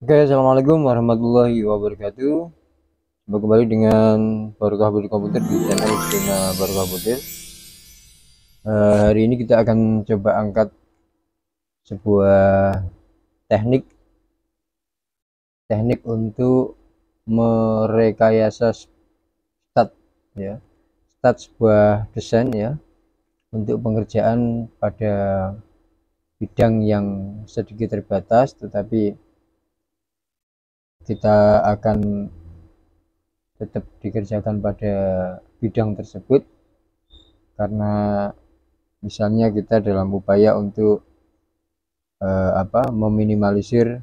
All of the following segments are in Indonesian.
Oke, assalamualaikum warahmatullahi wabarakatuh. Jumpa kembali dengan Barokah Budi Komputer di channel Zona Barokah Komputer. Hari ini kita akan coba angkat sebuah teknik untuk merekayasa start sebuah desain ya, untuk pengerjaan pada bidang yang sedikit terbatas, tetapi kita akan tetap dikerjakan pada bidang tersebut karena misalnya kita dalam upaya untuk meminimalisir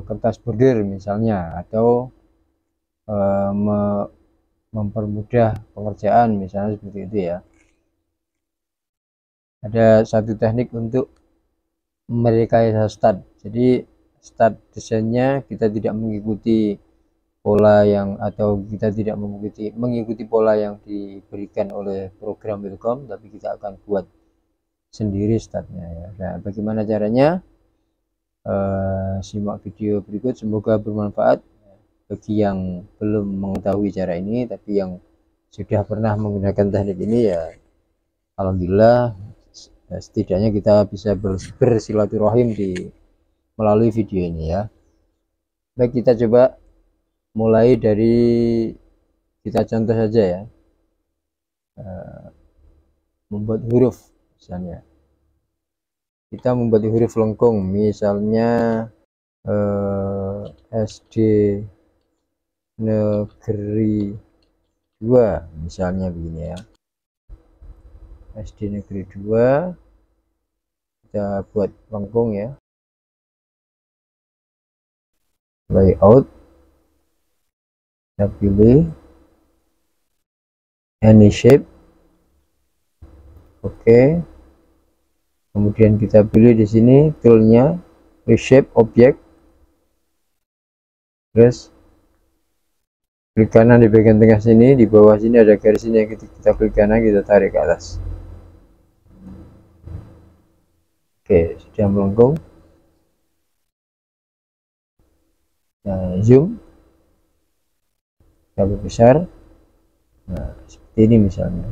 kertas bordir misalnya, atau mempermudah pengerjaan misalnya, seperti itu ya. Ada satu teknik untuk merekayasa start. Jadi start desainnya kita tidak mengikuti pola yang, atau kita tidak mengikuti pola yang diberikan oleh program Wilcom, tapi kita akan buat sendiri startnya ya. Nah, bagaimana caranya? Simak video berikut, semoga bermanfaat bagi yang belum mengetahui cara ini, tapi yang sudah pernah menggunakan teknik ini ya alhamdulillah, setidaknya kita bisa bersilaturahim melalui video ini ya. Baik, kita coba mulai dari, kita contoh saja ya, membuat huruf. Misalnya kita membuat huruf lengkung, misalnya SD Negeri 2 misalnya, begini ya. SD Negeri 2 kita buat lengkung ya. Layout, kita pilih any shape, oke. Kemudian kita pilih di sini toolnya reshape object, terus klik kanan di bagian tengah sini, di bawah sini ada garis ini yang kita klik kanan, kita tarik ke atas. Oke, sudah melengkung. Nah, zoom, kita besar. Nah, seperti ini misalnya.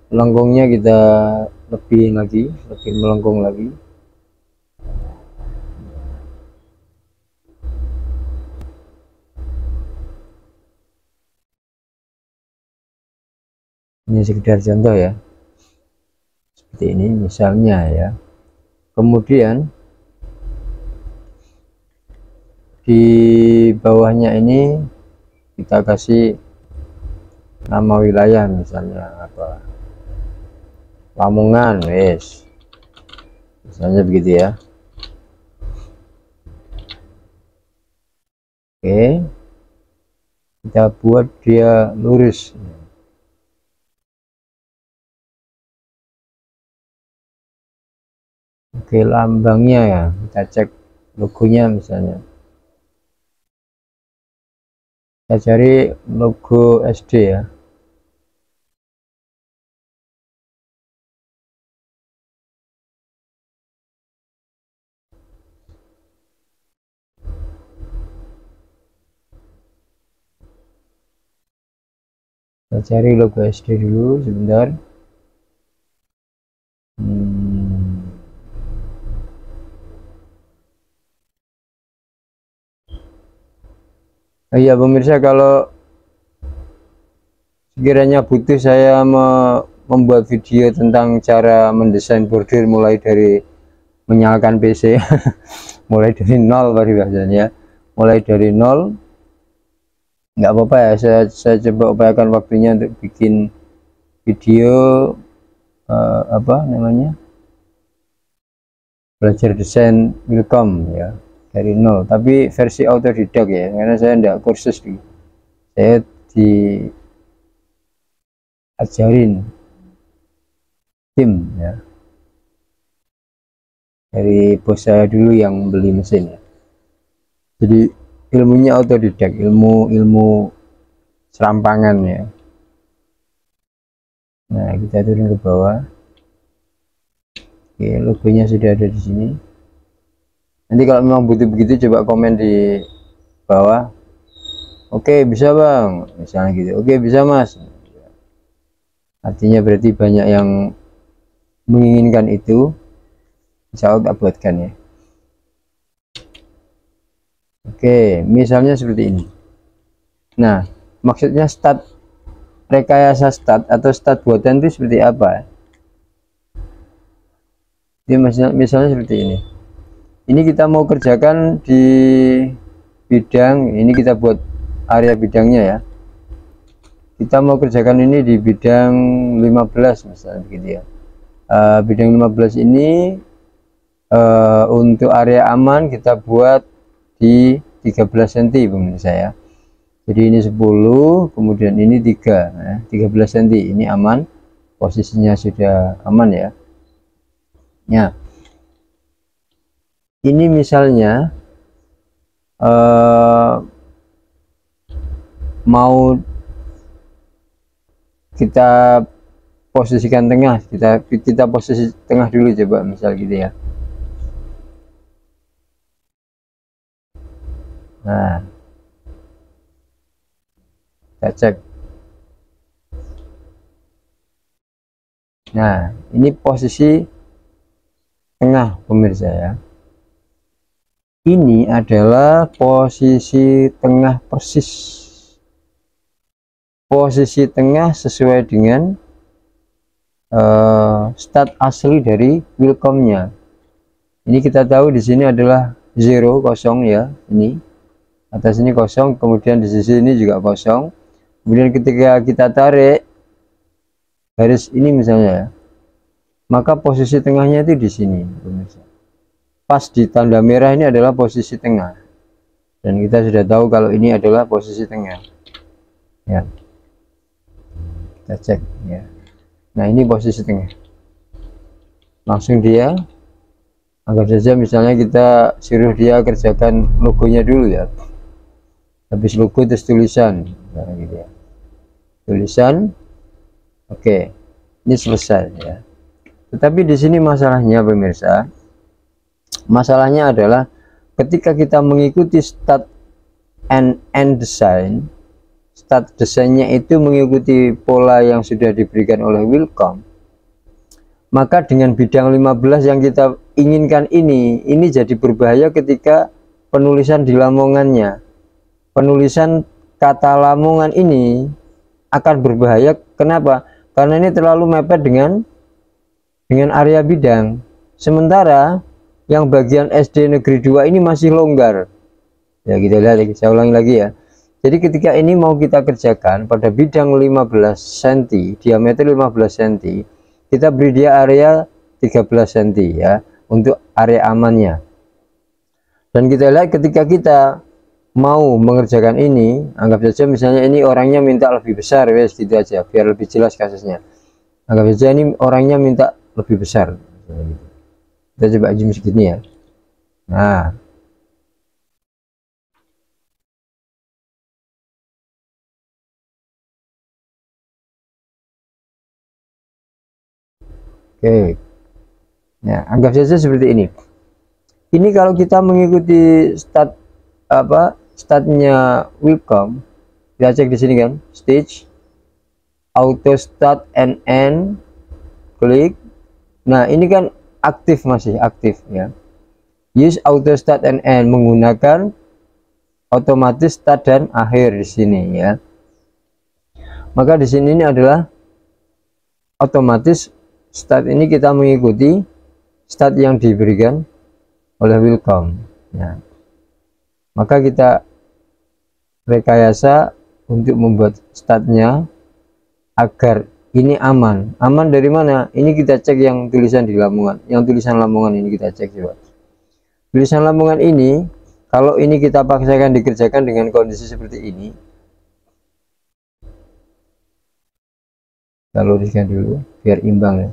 Lengkungnya kita lebih melengkung lagi. Ini sekedar contoh ya, seperti ini misalnya ya. Kemudian di bawahnya ini kita kasih nama wilayah, misalnya apa, Lamongan, wes, misalnya begitu ya. Oke, kita buat dia lurus. Oke, lambangnya ya, kita cek logonya misalnya, kita cari logo SD ya. Kita cari logo SD dulu sebentar. Iya pemirsa, kalau sekiranya butuh saya membuat video tentang cara mendesain bordir mulai dari menyalakan PC mulai dari nol, bahasanya mulai dari nol, nggak apa-apa ya, saya coba upayakan waktunya untuk bikin video belajar desain Wilcom ya, dari nol, tapi versi autodidak ya, karena saya enggak kursus saya diajarin tim ya, dari bos saya dulu yang beli mesin ya. Jadi ilmunya autodidak, ilmu serampangan ya. Nah, kita turun ke bawah. Oke, logonya sudah ada di sini. Nanti kalau memang butuh begitu coba komen di bawah. Oke bisa bang, misalnya gitu. Oke bisa mas. Artinya berarti banyak yang menginginkan itu. Insya Allah tak buatkan ya. Oke, misalnya seperti ini. Nah, maksudnya start rekayasa start atau start buatan itu seperti apa? Jadi misalnya seperti ini. Ini kita mau kerjakan di bidang ini, kita buat area bidangnya ya. Kita mau kerjakan ini di bidang 15 misalnya begitu ya. Bidang 15 ini untuk area aman kita buat di 13 cm pemirsa ya. Jadi ini 10, kemudian ini 3 ya, 13 cm ini aman, posisinya sudah aman ya. Ya, ini misalnya mau kita posisikan tengah, kita posisi tengah dulu coba misal gitu ya. Nah, kita cek. Nah, ini posisi tengah pemirsa ya. Ini adalah posisi tengah persis. Posisi tengah sesuai dengan start asli dari Wilcom-nya. Ini kita tahu di sini adalah 0 kosong ya, ini atas ini kosong, kemudian di sisi ini juga kosong. Kemudian ketika kita tarik garis ini misalnya ya, maka posisi tengahnya itu di sini pemirsa. Pas di tanda merah ini adalah posisi tengah, dan kita sudah tahu kalau ini adalah posisi tengah ya. Kita cek ya. Nah ini posisi tengah, langsung dia anggap saja misalnya kita suruh dia kerjakan logonya dulu ya. Habis logo terus tulisan nah, gitu ya. Tulisan oke, ini selesai ya. Tetapi di sini masalahnya pemirsa, masalahnya adalah ketika kita mengikuti start and end design, start desainnya itu mengikuti pola yang sudah diberikan oleh Wilcom, maka dengan bidang 15 yang kita inginkan ini jadi berbahaya ketika penulisan di lamongannya. Penulisan kata Lamongan ini akan berbahaya. Kenapa? Karena ini terlalu mepet dengan area bidang. Sementara yang bagian SD negeri 2 ini masih longgar. Ya kita lihat lagi, saya ulangi lagi ya. Jadi ketika ini mau kita kerjakan pada bidang 15 cm, diameter 15 cm, kita beri dia area 13 cm ya untuk area amannya. Dan kita lihat ketika kita mau mengerjakan ini, anggap saja misalnya ini orangnya minta lebih besar, wes gitu aja biar lebih jelas kasusnya. Anggap saja ini orangnya minta lebih besar, kita coba zoom segini ya. Nah oke, nah anggap saja seperti ini. Ini kalau kita mengikuti startnya Wilcom, kita cek di sini kan, stage auto start and end, klik. Nah ini kan aktif, masih aktif ya. Use auto start and end, menggunakan otomatis start dan akhir di sini ya. Maka di sini ini adalah otomatis start, ini kita mengikuti start yang diberikan oleh Wilcom ya. Maka kita rekayasa untuk membuat startnya agar ini aman. Aman dari mana? Ini kita cek yang tulisan di Lamongan, yang tulisan Lamongan ini kita cek coba. Tulisan Lamongan ini, kalau ini kita paksakan dikerjakan dengan kondisi seperti ini, kita luruskan dulu biar imbang ya.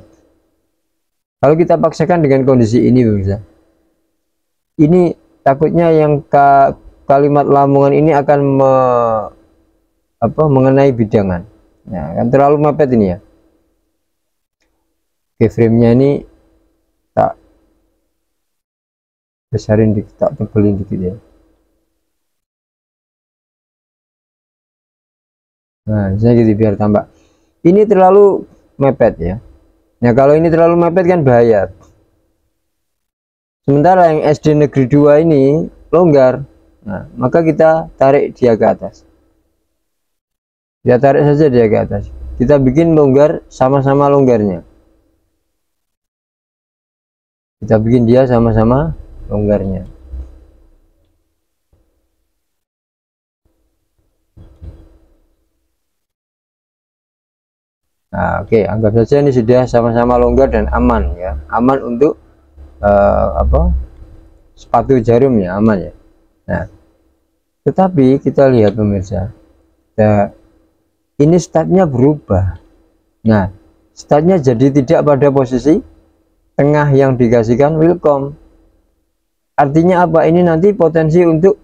Kalau kita paksakan dengan kondisi ini bisa, ini takutnya yang kalimat Lamongan ini akan mengenai bidangan. Nah, kan terlalu mepet ini ya. Oke, frame-nya ini tak besarin dikit, tak tebelin dikit ya. Nah misalnya gitu biar tampak. Ini terlalu mepet ya. Nah kalau ini terlalu mepet kan bahaya. Sementara yang SD negeri 2 ini longgar. Nah maka kita tarik dia ke atas. Dia tarik saja dia ke atas. Kita bikin longgar, sama-sama longgarnya. Kita bikin dia sama-sama longgarnya. Nah, oke, anggap saja ini sudah sama-sama longgar dan aman ya. Aman untuk sepatu jarum ya, aman ya. Nah, tetapi kita lihat pemirsa, nah, ini startnya berubah. Nah, startnya jadi tidak pada posisi tengah yang dikasihkan welcome. Artinya apa? Ini nanti potensi untuk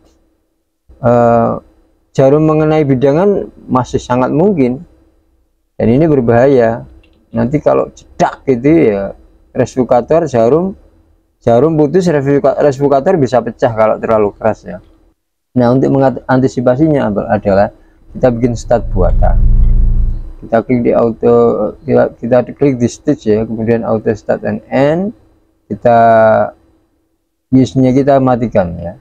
jarum mengenai bidangan masih sangat mungkin, dan ini berbahaya. Nanti kalau cedak gitu ya, resfukator jarum putus, resfukator bisa pecah kalau terlalu keras ya. Nah untuk mengantisipasinya adalah kita bikin start buatan. Kita klik di auto, kita klik di stitch ya, kemudian auto start and end, kita use nya kita matikan ya,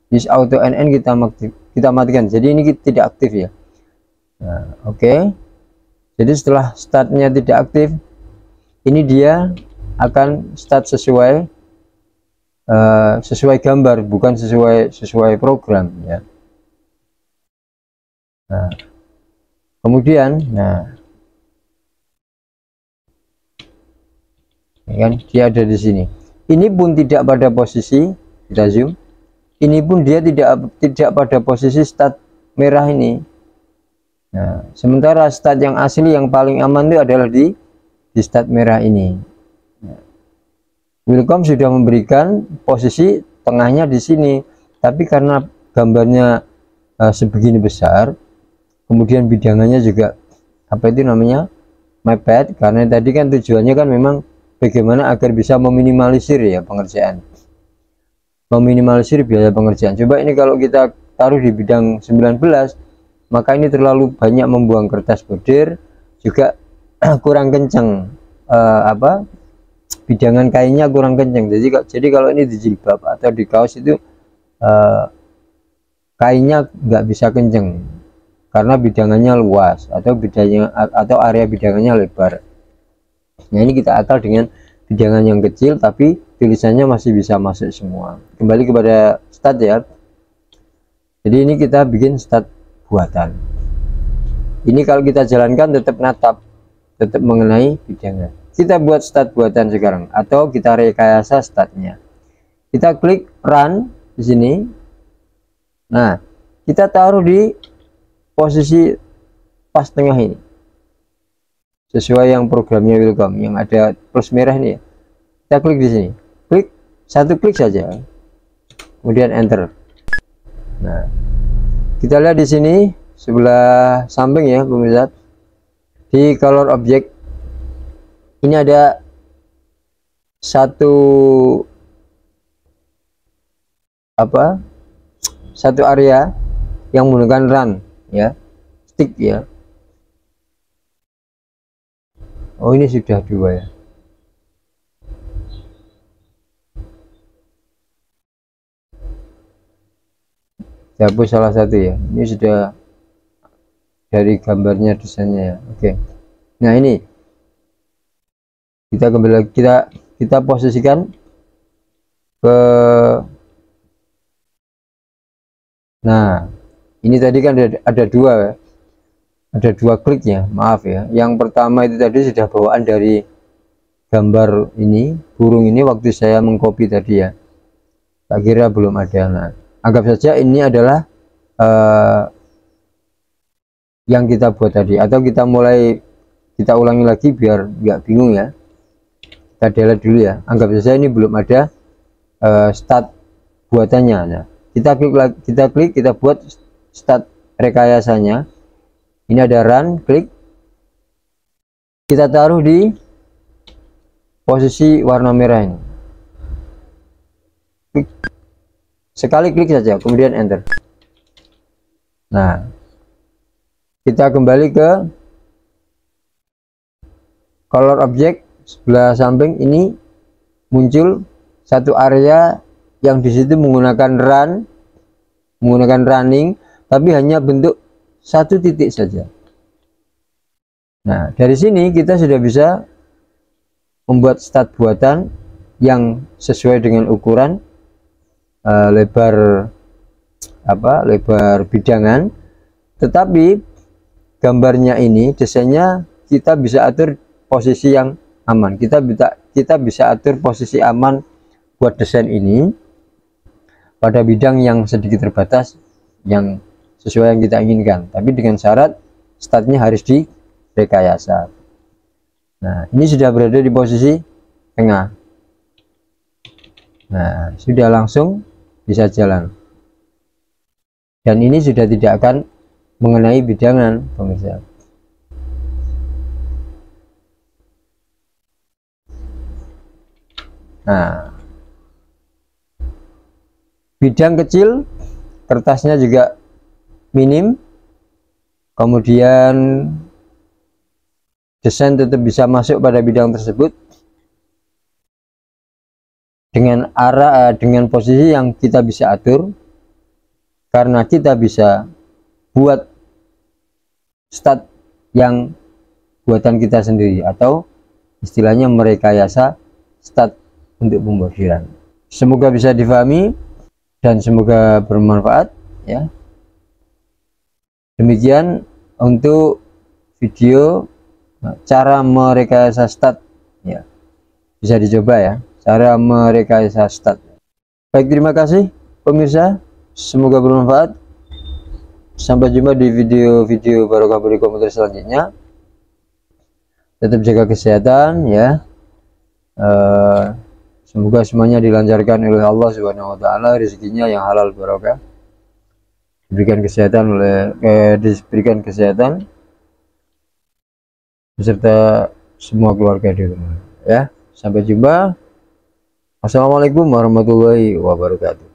use auto and end kita matikan, jadi ini tidak aktif ya. Nah oke. Jadi setelah startnya tidak aktif, ini dia akan start sesuai gambar, bukan sesuai program ya. Nah kemudian kan dia ada di sini. Ini pun tidak pada posisi, kita zoom, ini pun dia tidak pada posisi start merah ini. Nah sementara start yang asli yang paling aman itu adalah di start merah ini. Nah, Wilcom sudah memberikan posisi tengahnya di sini, tapi karena gambarnya sebegini besar, kemudian bidangannya juga apa itu namanya mepet, karena tadi kan tujuannya kan memang bagaimana agar bisa meminimalisir ya pengerjaan, meminimalisir biaya pengerjaan. Coba ini kalau kita taruh di bidang 19, maka ini terlalu banyak membuang kertas bordir, juga kurang kencang bidangan kainnya kurang kencang. Jadi kalau ini di jilbab atau di kaos itu kainnya nggak bisa kencang karena bidangannya luas atau area bidangannya lebar. Nah ini kita akal dengan bidangan yang kecil tapi tulisannya masih bisa masuk semua. Kembali kepada start ya. Jadi ini kita bikin start buatan. Ini kalau kita jalankan tetap natap, tetap mengenai bidangan. Kita buat start buatan sekarang, atau kita rekayasa startnya. Kita klik run di sini. Nah kita taruh di posisi pas tengah ini, sesuai yang programnya Wilcom yang ada plus merah ini ya. Kita klik di sini, satu klik saja, kemudian enter. Nah kita lihat di sini sebelah samping ya pemirsa, di color object ini ada satu area yang menggunakan run ya, stick ya. Oh ini sudah dua ya. Hapus salah satu ya, ini sudah dari gambarnya desainnya ya. Oke. Nah ini kita kembali lagi, kita posisikan ke, nah ini tadi kan ada dua kliknya, maaf ya. Yang pertama itu tadi sudah bawaan dari gambar ini, burung ini waktu saya mengcopy tadi ya, tak kira belum ada. Nah anggap saja ini adalah yang kita buat tadi, atau kita ulangi lagi biar nggak bingung ya. Kita delete dulu ya, anggap saja ini belum ada start buatannya. Nah kita klik, kita buat start rekayasanya. Ini ada run, klik, kita taruh di posisi warna merah ini, klik. sekali klik saja kemudian enter. Nah, kita kembali ke color object sebelah samping. Ini muncul satu area yang di situ menggunakan running, tapi hanya bentuk satu titik saja. Nah, dari sini kita sudah bisa membuat stat buatan yang sesuai dengan ukuran lebar bidangan, tetapi gambarnya ini, desainnya kita bisa atur posisi yang aman. Kita bisa atur posisi aman buat desain ini pada bidang yang sedikit terbatas yang sesuai yang kita inginkan, tapi dengan syarat statnya harus direkayasa. Nah, ini sudah berada di posisi tengah. Nah, sudah langsung bisa jalan, dan ini sudah tidak akan mengenai bidangan, pemirsa. Nah, bidang kecil, kertasnya juga minim, kemudian desain tetap bisa masuk pada bidang tersebut dengan dengan posisi yang kita bisa atur, karena kita bisa buat stat yang buatan kita sendiri, atau istilahnya merekayasa stat untuk pembordiran. Semoga bisa difahami dan semoga bermanfaat ya. Demikian untuk video cara merekayasa stat ya, bisa dicoba ya, cara merekayasa stat. Baik, terima kasih pemirsa, semoga bermanfaat. Sampai jumpa di video-video barokah beri komputer selanjutnya. Tetap jaga kesehatan ya. Semoga semuanya dilancarkan oleh Allah Subhanahu wa taala, rezekinya yang halal barokah. Diberikan kesehatan beserta semua keluarga di rumah ya. Sampai jumpa. Assalamualaikum warahmatullahi wabarakatuh.